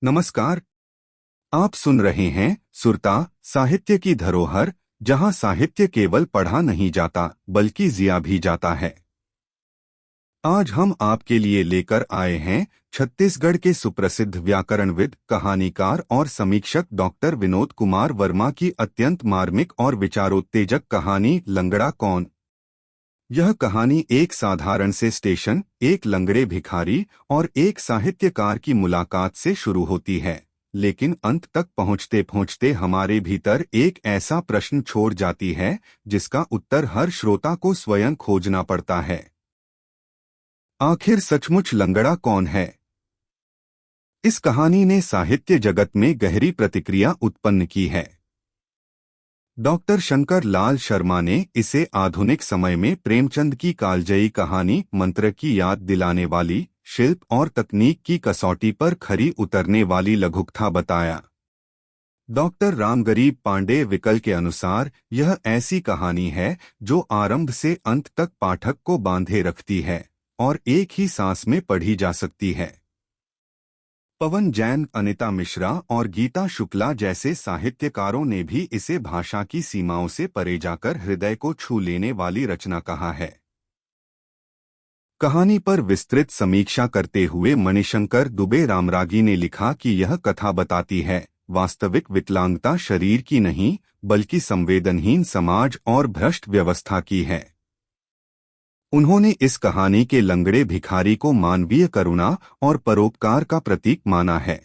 नमस्कार। आप सुन रहे हैं सुरता साहित्य की धरोहर, जहां साहित्य केवल पढ़ा नहीं जाता बल्कि जिया भी जाता है। आज हम आपके लिए लेकर आए हैं छत्तीसगढ़ के सुप्रसिद्ध व्याकरणविद, कहानीकार और समीक्षक डॉक्टर विनोद कुमार वर्मा की अत्यंत मार्मिक और विचारोत्तेजक कहानी लंगड़ा कौन। यह कहानी एक साधारण से स्टेशन, एक लंगड़े भिखारी और एक साहित्यकार की मुलाकात से शुरू होती है, लेकिन अंत तक पहुंचते पहुंचते हमारे भीतर एक ऐसा प्रश्न छोड़ जाती है जिसका उत्तर हर श्रोता को स्वयं खोजना पड़ता है। आखिर सचमुच लंगड़ा कौन है? इस कहानी ने साहित्य जगत में गहरी प्रतिक्रिया उत्पन्न की है। डॉक्टर शंकर लाल शर्मा ने इसे आधुनिक समय में प्रेमचंद की कालजयी कहानी मंत्र की याद दिलाने वाली, शिल्प और तकनीक की कसौटी पर खरी उतरने वाली लघुकथा बताया। डॉक्टर रामगरीब पांडे विकल के अनुसार यह ऐसी कहानी है जो आरंभ से अंत तक पाठक को बांधे रखती है और एक ही सांस में पढ़ी जा सकती है। पवन जैन, अनिता मिश्रा और गीता शुक्ला जैसे साहित्यकारों ने भी इसे भाषा की सीमाओं से परे जाकर हृदय को छू लेने वाली रचना कहा है। कहानी पर विस्तृत समीक्षा करते हुए मणिशंकर दुबे रामरागी ने लिखा कि यह कथा बताती है वास्तविक विकलांगता शरीर की नहीं बल्कि संवेदनहीन समाज और भ्रष्ट व्यवस्था की है। उन्होंने इस कहानी के लंगड़े भिखारी को मानवीय करुणा और परोपकार का प्रतीक माना है।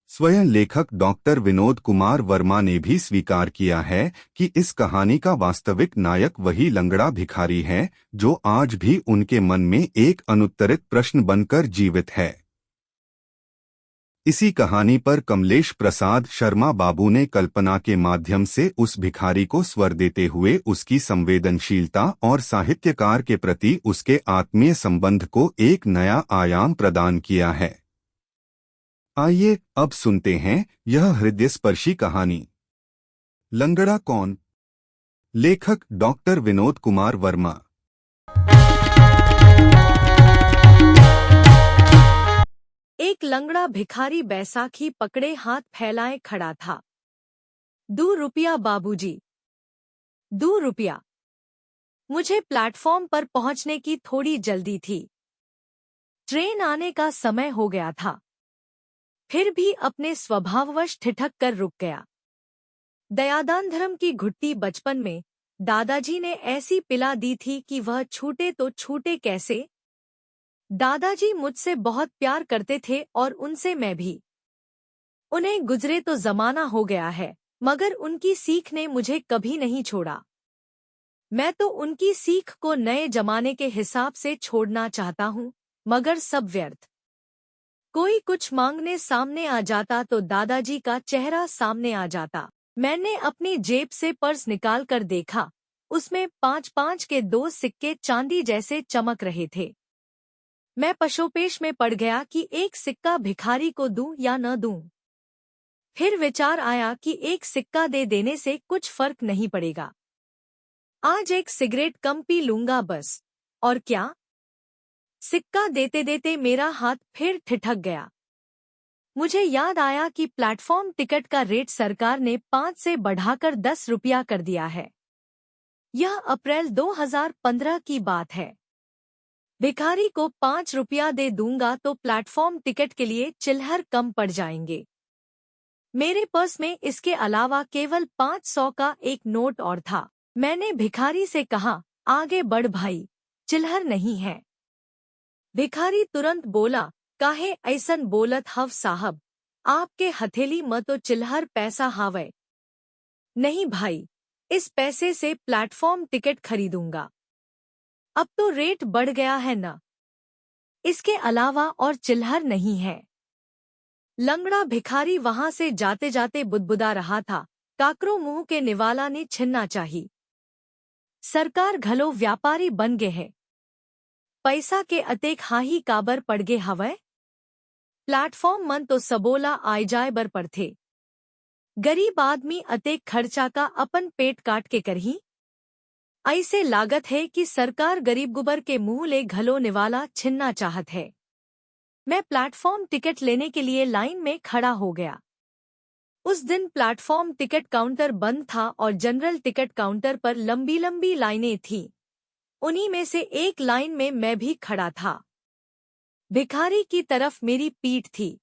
स्वयं लेखक डॉक्टर विनोद कुमार वर्मा ने भी स्वीकार किया है कि इस कहानी का वास्तविक नायक वही लंगड़ा भिखारी है जो आज भी उनके मन में एक अनुत्तरित प्रश्न बनकर जीवित है। इसी कहानी पर कमलेश प्रसाद शर्मा बाबू ने कल्पना के माध्यम से उस भिखारी को स्वर देते हुए उसकी संवेदनशीलता और साहित्यकार के प्रति उसके आत्मीय संबंध को एक नया आयाम प्रदान किया है। आइए अब सुनते हैं यह हृदयस्पर्शी कहानी लंगड़ा कौन। लेखक डॉक्टर विनोद कुमार वर्मा। एक लंगड़ा भिखारी बैसाखी पकड़े हाथ फैलाए खड़ा था। 2 रुपया बाबूजी, 2 रुपया। मुझे प्लेटफॉर्म पर पहुंचने की थोड़ी जल्दी थी। ट्रेन आने का समय हो गया था। फिर भी अपने स्वभाववश ठिठक कर रुक गया। दयादान की घुट्टी बचपन में दादाजी ने ऐसी पिला दी थी कि वह छूटे तो छूटे कैसे। दादाजी मुझसे बहुत प्यार करते थे और उनसे मैं भी। उन्हें गुजरे तो जमाना हो गया है, मगर उनकी सीख ने मुझे कभी नहीं छोड़ा। मैं तो उनकी सीख को नए जमाने के हिसाब से छोड़ना चाहता हूँ, मगर सब व्यर्थ। कोई कुछ मांगने सामने आ जाता तो दादाजी का चेहरा सामने आ जाता। मैंने अपनी जेब से पर्स निकाल कर देखा, उसमें 5-5 के 2 सिक्के चांदी जैसे चमक रहे थे। मैं पशोपेश में पड़ गया कि एक सिक्का भिखारी को दूं या न दूं। फिर विचार आया कि एक सिक्का दे देने से कुछ फर्क नहीं पड़ेगा। आज एक सिगरेट कम पी लूंगा बस, और क्या। सिक्का देते देते मेरा हाथ फिर ठिठक गया। मुझे याद आया कि प्लेटफॉर्म टिकट का रेट सरकार ने 5 से बढ़ाकर 10 रुपया कर दिया है। यह अप्रैल 2015 की बात है। भिखारी को 5 रुपया दे दूंगा तो प्लेटफॉर्म टिकट के लिए चिल्हर कम पड़ जाएंगे। मेरे पर्स में इसके अलावा केवल 500 का एक नोट और था। मैंने भिखारी से कहा, आगे बढ़ भाई, चिल्हर नहीं है। भिखारी तुरंत बोला, काहे ऐसन बोलत हव साहब, आपके हथेली में तो चिल्हर पैसा हावे। नहीं भाई, इस पैसे से प्लेटफॉर्म टिकट खरीदूंगा। अब तो रेट बढ़ गया है ना। इसके अलावा और चिल्हर नहीं है। लंगड़ा भिखारी वहां से जाते जाते बुदबुदा रहा था, काकरो मुंह के निवाला ने छिन्ना चाहिए। सरकार घलो व्यापारी बन गए है। पैसा के अतेक हाही काबर पड़ गे हवै। प्लेटफॉर्म मन तो सबोला आय जाय बर पड़थे। गरीब आदमी अतेक खर्चा का अपन पेट काट के करही। ऐसे लागत है कि सरकार गरीब गुबर के मुंह ले घलो निवाला छिन्ना चाहत है। मैं प्लेटफॉर्म टिकट लेने के लिए लाइन में खड़ा हो गया। उस दिन प्लेटफॉर्म टिकट काउंटर बंद था और जनरल टिकट काउंटर पर लंबी लंबी लाइनें थीं। उन्हीं में से एक लाइन में मैं भी खड़ा था। भिखारी की तरफ मेरी पीठ थी।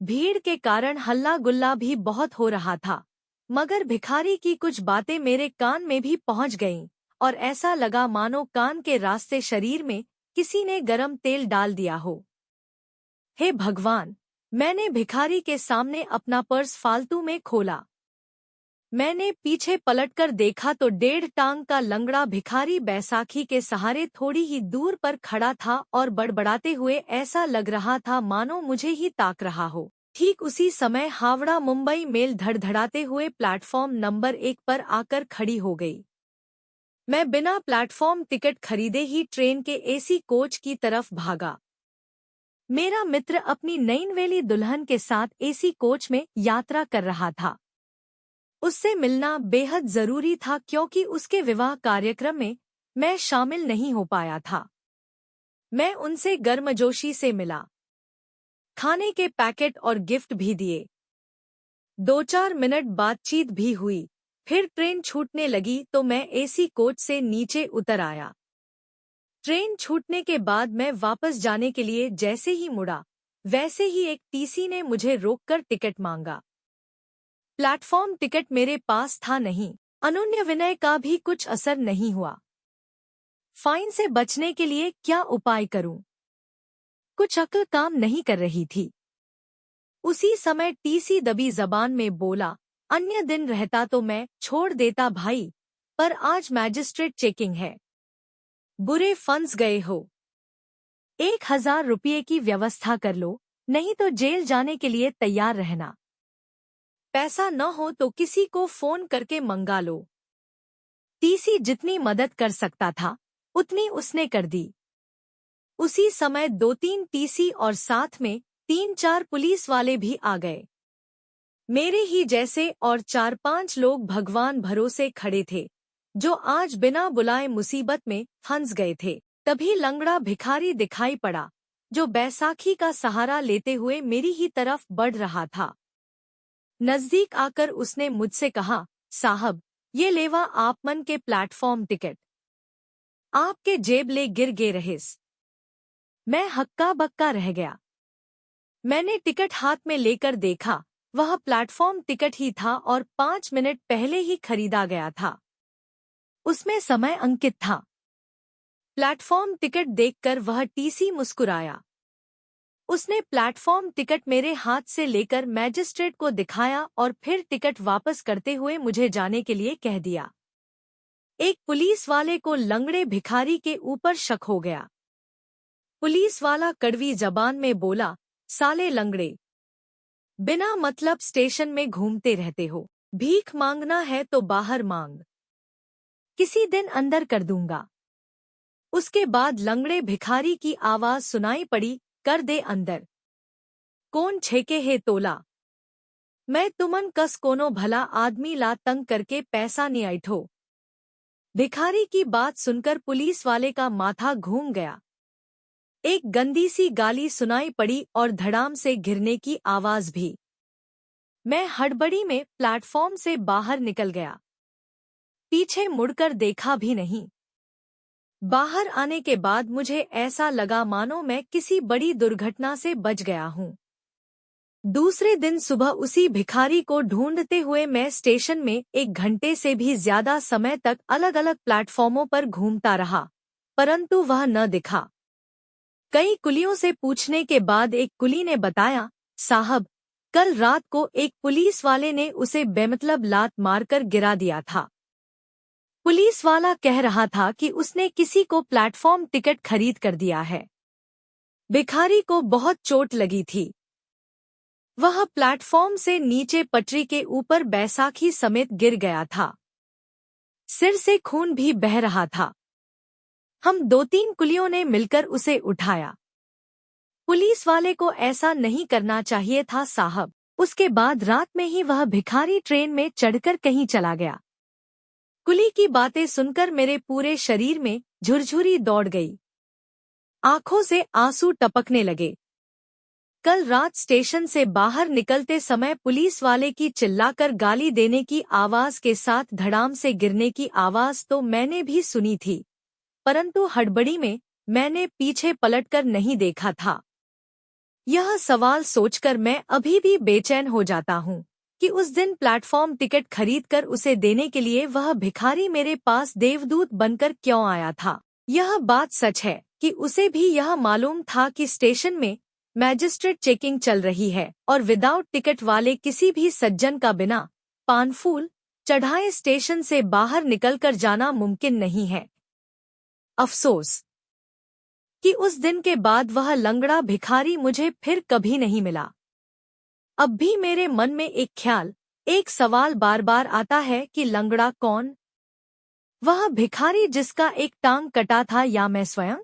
भीड़ के कारण हल्ला गुल्ला भी बहुत हो रहा था, मगर भिखारी की कुछ बातें मेरे कान में भी पहुंच गईं और ऐसा लगा मानो कान के रास्ते शरीर में किसी ने गरम तेल डाल दिया हो। हे भगवान! मैंने भिखारी के सामने अपना पर्स फालतू में खोला। मैंने पीछे पलटकर देखा तो 1.5 टांग का लंगड़ा भिखारी बैसाखी के सहारे थोड़ी ही दूर पर खड़ा था और बड़बड़ाते हुए ऐसा लग रहा था मानो मुझे ही ताक रहा हो। ठीक उसी समय हावड़ा मुंबई मेल धड़धड़ाते हुए प्लेटफॉर्म नंबर 1 पर आकर खड़ी हो गई। मैं बिना प्लेटफॉर्म टिकट खरीदे ही ट्रेन के एसी कोच की तरफ भागा। मेरा मित्र अपनी नईनवेली दुल्हन के साथ एसी कोच में यात्रा कर रहा था। उससे मिलना बेहद जरूरी था क्योंकि उसके विवाह कार्यक्रम में मैं शामिल नहीं हो पाया था। मैं उनसे गर्मजोशी से मिला, खाने के पैकेट और गिफ्ट भी दिए। 2-4 मिनट बातचीत भी हुई। फिर ट्रेन छूटने लगी तो मैं एसी कोच से नीचे उतर आया। ट्रेन छूटने के बाद मैं वापस जाने के लिए जैसे ही मुड़ा, वैसे ही एक टीसी ने मुझे रोककर टिकट मांगा। प्लेटफॉर्म टिकट मेरे पास था नहीं। अनुनय विनय का भी कुछ असर नहीं हुआ। फाइन से बचने के लिए क्या उपाय करूं? कुछ अक्ल काम नहीं कर रही थी। उसी समय टीसी दबी जबान में बोला, अन्य दिन रहता तो मैं छोड़ देता भाई, पर आज मैजिस्ट्रेट चेकिंग है। बुरे फंस गए हो। 1000 रुपये की व्यवस्था कर लो, नहीं तो जेल जाने के लिए तैयार रहना। पैसा न हो तो किसी को फोन करके मंगा लो। टीसी जितनी मदद कर सकता था उतनी उसने कर दी। उसी समय 2-3 टीसी और साथ में 3-4 पुलिस वाले भी आ गए। मेरे ही जैसे और 4-5 लोग भगवान भरोसे खड़े थे, जो आज बिना बुलाए मुसीबत में फंस गए थे। तभी लंगड़ा भिखारी दिखाई पड़ा, जो बैसाखी का सहारा लेते हुए मेरी ही तरफ बढ़ रहा था। नजदीक आकर उसने मुझसे कहा, साहब, ये लेवा आप मन के प्लेटफॉर्म टिकट। आपके जेब ले गिर गे रहिस। मैं हक्का बक्का रह गया। मैंने टिकट हाथ में लेकर देखा, वह प्लेटफॉर्म टिकट ही था और 5 मिनट पहले ही खरीदा गया था। उसमें समय अंकित था। प्लेटफॉर्म टिकट देखकर वह टीसी मुस्कुराया। उसने प्लेटफॉर्म टिकट मेरे हाथ से लेकर मैजिस्ट्रेट को दिखाया और फिर टिकट वापस करते हुए मुझे जाने के लिए कह दिया। एक पुलिस वाले को लंगड़े भिखारी के ऊपर शक हो गया। पुलिस वाला कड़वी जबान में बोला, साले लंगड़े, बिना मतलब स्टेशन में घूमते रहते हो। भीख मांगना है तो बाहर मांग, किसी दिन अंदर कर दूंगा। उसके बाद लंगड़े भिखारी की आवाज सुनाई पड़ी, कर दे अंदर। कौन छेके है तोला? मैं तुमन कस कोनो भला आदमी ला तंग करके पैसा नहीं ऐठो। भिखारी की बात सुनकर पुलिस वाले का माथा घूम गया। एक गंदी सी गाली सुनाई पड़ी और धड़ाम से गिरने की आवाज भी। मैं हड़बड़ी में प्लेटफॉर्म से बाहर निकल गया। पीछे मुड़कर देखा भी नहीं। बाहर आने के बाद मुझे ऐसा लगा मानो मैं किसी बड़ी दुर्घटना से बच गया हूँ। दूसरे दिन सुबह उसी भिखारी को ढूंढते हुए मैं स्टेशन में 1 घंटे से भी ज्यादा समय तक अलग अलग प्लेटफॉर्मों पर घूमता रहा, परंतु वह न दिखा। कई कुलियों से पूछने के बाद एक कुली ने बताया, साहब, कल रात को एक पुलिस वाले ने उसे बेमतलब लात मारकर गिरा दिया था। पुलिस वाला कह रहा था कि उसने किसी को प्लेटफॉर्म टिकट खरीद कर दिया है। भिखारी को बहुत चोट लगी थी। वह प्लेटफॉर्म से नीचे पटरी के ऊपर बैसाखी समेत गिर गया था। सिर से खून भी बह रहा था। हम 2-3 कुलियों ने मिलकर उसे उठाया। पुलिस वाले को ऐसा नहीं करना चाहिए था साहब। उसके बाद रात में ही वह भिखारी ट्रेन में चढ़कर कहीं चला गया। कुली की बातें सुनकर मेरे पूरे शरीर में झुरझुरी दौड़ गई। आंखों से आंसू टपकने लगे। कल रात स्टेशन से बाहर निकलते समय पुलिस वाले की चिल्लाकर गाली देने की आवाज के साथ धड़ाम से गिरने की आवाज तो मैंने भी सुनी थी, परंतु हड़बड़ी में मैंने पीछे पलटकर नहीं देखा था। यह सवाल सोचकर मैं अभी भी बेचैन हो जाता हूँ कि उस दिन प्लेटफॉर्म टिकट खरीदकर उसे देने के लिए वह भिखारी मेरे पास देवदूत बनकर क्यों आया था। यह बात सच है कि उसे भी यह मालूम था कि स्टेशन में मैजिस्ट्रेट चेकिंग चल रही है और विदाउट टिकट वाले किसी भी सज्जन का बिना पान फूल चढ़ाए स्टेशन से बाहर निकलकर जाना मुमकिन नहीं है। अफसोस कि उस दिन के बाद वह लंगड़ा भिखारी मुझे फिर कभी नहीं मिला। अब भी मेरे मन में एक ख्याल, एक सवाल बार बार आता है कि लंगड़ा कौन? वह भिखारी जिसका एक टांग कटा था, या मैं स्वयं,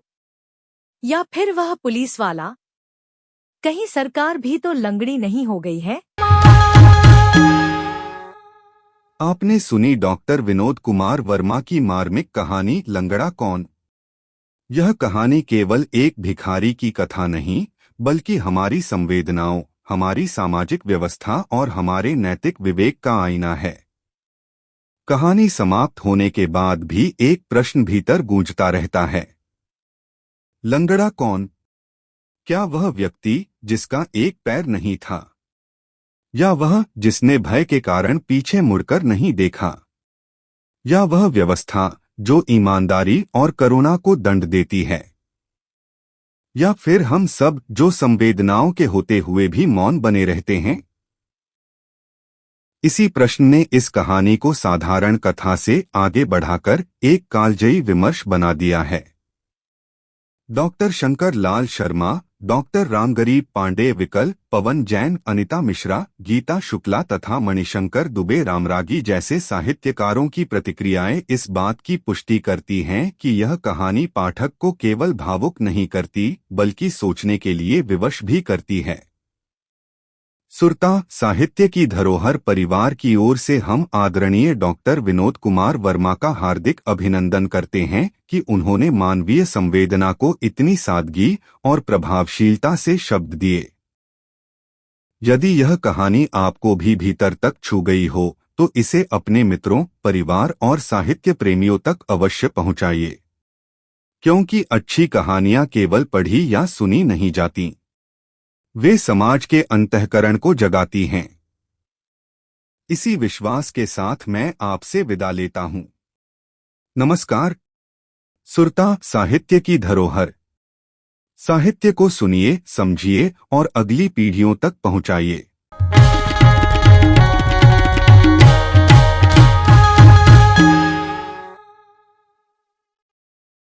या फिर वह पुलिस वाला? कहीं सरकार भी तो लंगड़ी नहीं हो गई है? आपने सुनी डॉक्टर विनोद कुमार वर्मा की मार्मिक कहानी लंगड़ा कौन। यह कहानी केवल एक भिखारी की कथा नहीं, बल्कि हमारी संवेदनाओं, हमारी सामाजिक व्यवस्था और हमारे नैतिक विवेक का आईना है। कहानी समाप्त होने के बाद भी एक प्रश्न भीतर गूंजता रहता है। लंगड़ा कौन? क्या वह व्यक्ति जिसका एक पैर नहीं था, या वह जिसने भय के कारण पीछे मुड़कर नहीं देखा, या वह व्यवस्था जो ईमानदारी और करुणा को दंड देती है, या फिर हम सब जो संवेदनाओं के होते हुए भी मौन बने रहते हैं? इसी प्रश्न ने इस कहानी को साधारण कथा से आगे बढ़ाकर एक कालजयी विमर्श बना दिया है। डॉक्टर शंकर लाल शर्मा, डॉक्टर रामगरीब पांडे विकल, पवन जैन, अनिता मिश्रा, गीता शुक्ला तथा मणिशंकर दुबे रामरागी जैसे साहित्यकारों की प्रतिक्रियाएं इस बात की पुष्टि करती हैं कि यह कहानी पाठक को केवल भावुक नहीं करती, बल्कि सोचने के लिए विवश भी करती है। सुरता साहित्य की धरोहर परिवार की ओर से हम आदरणीय डॉक्टर विनोद कुमार वर्मा का हार्दिक अभिनंदन करते हैं कि उन्होंने मानवीय संवेदना को इतनी सादगी और प्रभावशीलता से शब्द दिए। यदि यह कहानी आपको भी भीतर तक छू गई हो तो इसे अपने मित्रों, परिवार और साहित्य प्रेमियों तक अवश्य पहुंचाइए, क्योंकि अच्छी कहानियां केवल पढ़ी या सुनी नहीं जाती, वे समाज के अंतःकरण को जगाती हैं। इसी विश्वास के साथ मैं आपसे विदा लेता हूं। नमस्कार। सुरता साहित्य की धरोहर। साहित्य को सुनिए, समझिए और अगली पीढ़ियों तक पहुंचाइए।